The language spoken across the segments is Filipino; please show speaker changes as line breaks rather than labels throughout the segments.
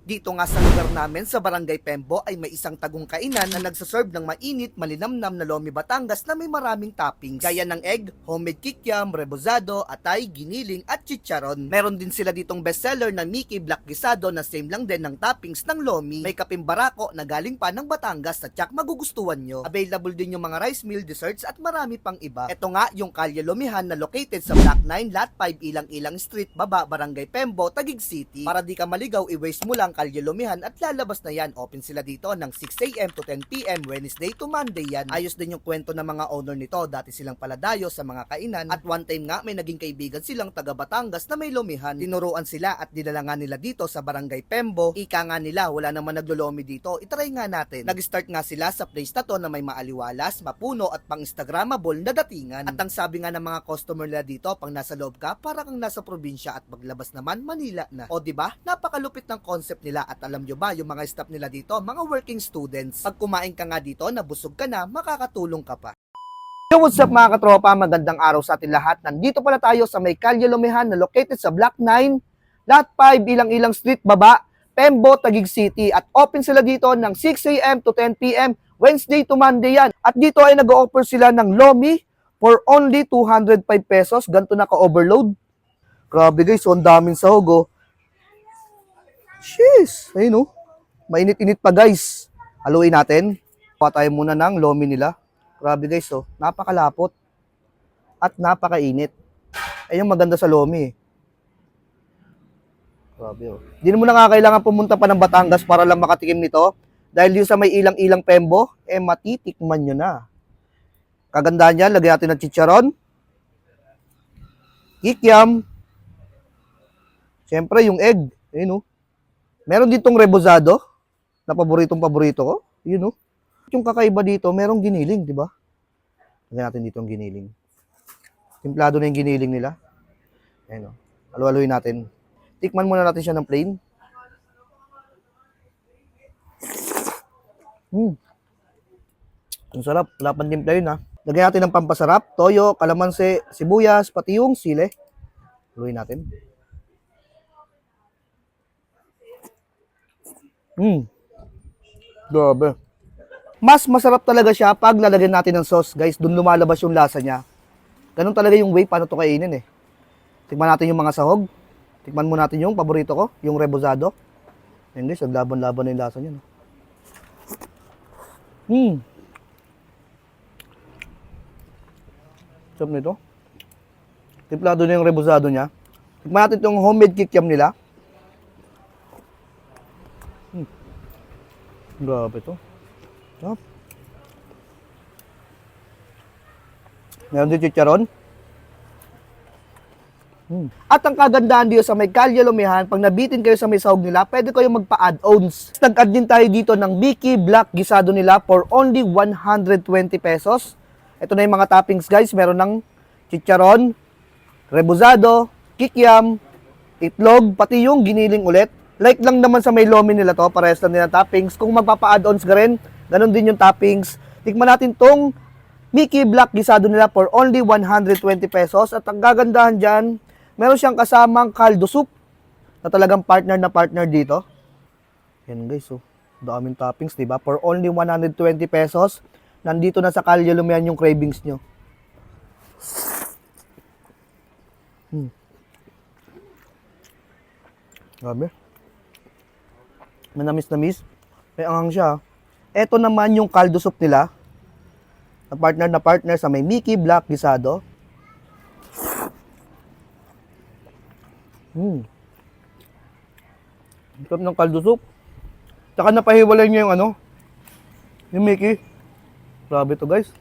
Dito nga sa lugar namin sa Barangay Pembo ay may isang tagong kainan na nagsaserve ng mainit, malinamnam na lomi Batangas na may maraming toppings. Gaya ng egg, homemade kikiam, rebozado, atay, giniling at chicharon. Meron din sila ditong bestseller na Mickey Black Gisado na same lang din ng toppings ng lomi. May kaping barako na galing pa ng Batangas na tsak magugustuhan nyo. Available din yung mga rice meal, desserts at marami pang iba. Ito nga yung Kalye Lomihan na located sa Block 9, Lot 5, Ilang-Ilang Street, Baba, Barangay Pembo, Taguig City. Para di ka maligaw, i-waste mo lang Kalye Lomihan at lalabas na yan. Open sila dito ng 6 AM to 10 PM, Wednesday to Monday yan. Ayos din yung kwento ng mga owner nito. Dati silang paladayo sa mga kainan at one time nga may naging kaibigan silang taga Batangas na may lomihan. Tinuruan sila at dinalangan nila dito sa Barangay Pembo. Ika nga nila, wala naman naglolomi dito. Itry nga natin. Nag-start nga sila sa place na to na may maaliwalas, mapuno at pang-instagrammable na datingan. At ang sabi nga ng mga customer nila dito, pang nasa loob ka, para kang nasa probinsya at paglabas naman, Manila na. O diba? Napakalupit ng concept nila at alam nyo ba, yung mga staff nila dito, mga working students. Pag kumain ka nga dito, nabusog ka na, makakatulong ka pa. Yo, what's up mga katropa? Magandang araw sa atin lahat. Nandito pala tayo sa may Kalye Lomihan na located sa Block 9, Lot 5, Ilang-Ilang Street, Baba, Pembo, Taguig City. At open sila dito ng 6 AM to 10 PM, Wednesday to Monday yan. At dito ay nag-offer sila ng lomi for only 205 pesos. Ganito na ka-overload. Grabe guys, so ang daming sahog oh. Jeez, ayun oh. Mainit-init pa guys. Haluin natin. Kuha tayo muna ng lomi nila. Grabe guys oh, napakalapot. At napakainit. Ayun maganda sa lomi eh. Grabe oh. Hindi mo na nga kailangan pumunta pa ng Batangas para lang makatikim nito. Dahil yung sa may Ilang-Ilang Pembo, matitikman nyo na. Kagandahan yan, lagyan natin ng chicharon. Kikiam. Siyempre yung egg. Ayun oh. Meron ditong rebozado na paborito ko. Yun oh. Yung kakaiba dito, merong giniling, di ba? Lagyan natin dito ang giniling. Timplado na yung giniling nila. Ayun oh. Halu-haluin natin. Tikman muna natin siya ng plain. Ang sarap. Wala pang timpla yun ha. Lagyan natin ng pampasarap. Toyo, kalamansi, sibuyas, pati yung sile. Haluin natin. Grabe. Mas masarap talaga siya pag lalagyan natin ng sauce, guys. Doon lumalabas yung lasa niya. Ganun talaga yung way paano ito kainin eh. Tikman natin yung mga sahog. Tikman mo natin yung paborito ko, yung rebozado. Ayun guys, naglaban-laban na yung lasa niya. No? Sarap nito. Timplado na yung rebozado niya. Tikman natin itong homemade kikiam nila. Grabe ito. Sarap. Meron din chicharon. At ang kagandahan dito sa may Kalye Lomihan, pag nabitin kayo sa may sahog nila, pwede kayo magpa-add-ons. Nag-add din tayo dito ng Mickey Black Gisado nila for only 120 pesos. Ito na yung mga toppings guys. Meron ng chicharon, rebozado, kikiam, itlog, pati yung giniling ulit. Like lang naman sa may lomi nila to, parehas lang nila toppings. Kung magpapa-add-ons ka rin, ganun din yung toppings. Tikman natin tong Mickey Black Gisado nila for only 120 pesos. At ang gagandahan dyan, meron siyang kasamang kaldo soup na talagang partner na partner dito. Yan guys, oh. Daming toppings, diba? For only 120 pesos, nandito na sa Kalye Lomihan yung cravings nyo. Grabe. Manamis-namis. May anghang siya. Ito naman yung kaldo soup nila. Na partner sa may Mickey Black Gisado. Sarap ng kaldo soup. Tsaka napahiwalay niya yung ano, yung Mickey. Grabe to guys.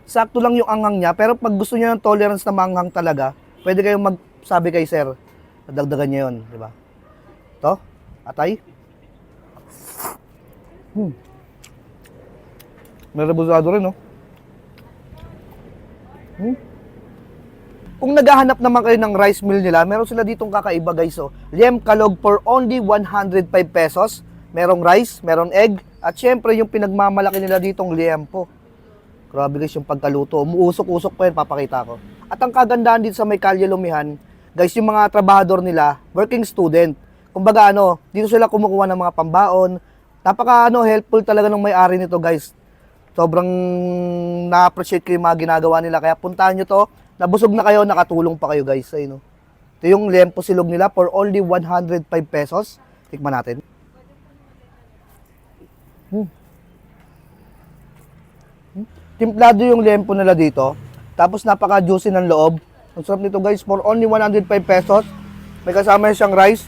Sakto lang yung anghang niya, pero pag gusto niya ng tolerance na manghang talaga, pwede kayong magsabi kay sir, nadagdagan niya yun, di ba? Ito, atay. May rebozado rin, no? Kung naghahanap naman kayo ng rice meal nila, meron sila ditong kakaiba guys. So, Liem Kalog for only 105 pesos. Merong rice, merong egg, at syempre yung pinagmamalaki nila ditong liempo. Grabe guys yung pagkaluto. Umuusok-usok pa yan, papakita ko. At ang kagandahan dito sa may Kalye Lomihan, guys, yung mga trabahador nila, working student. Kumbaga dito sila kumukuha ng mga pambaon. Napaka helpful talaga ng may-ari nito, guys. Sobrang na-appreciate ko yung mga ginagawa nila. Kaya puntahan nyo to. Nabusog na kayo, nakatulong pa kayo, guys. Ayun, ito yung liempo silog nila for only 105 pesos. Tikman natin. Timplado yung liempo nila dito. Tapos napaka-juicy ng loob. Ang sarap nito, guys, for only 105 pesos. May kasama siyang rice.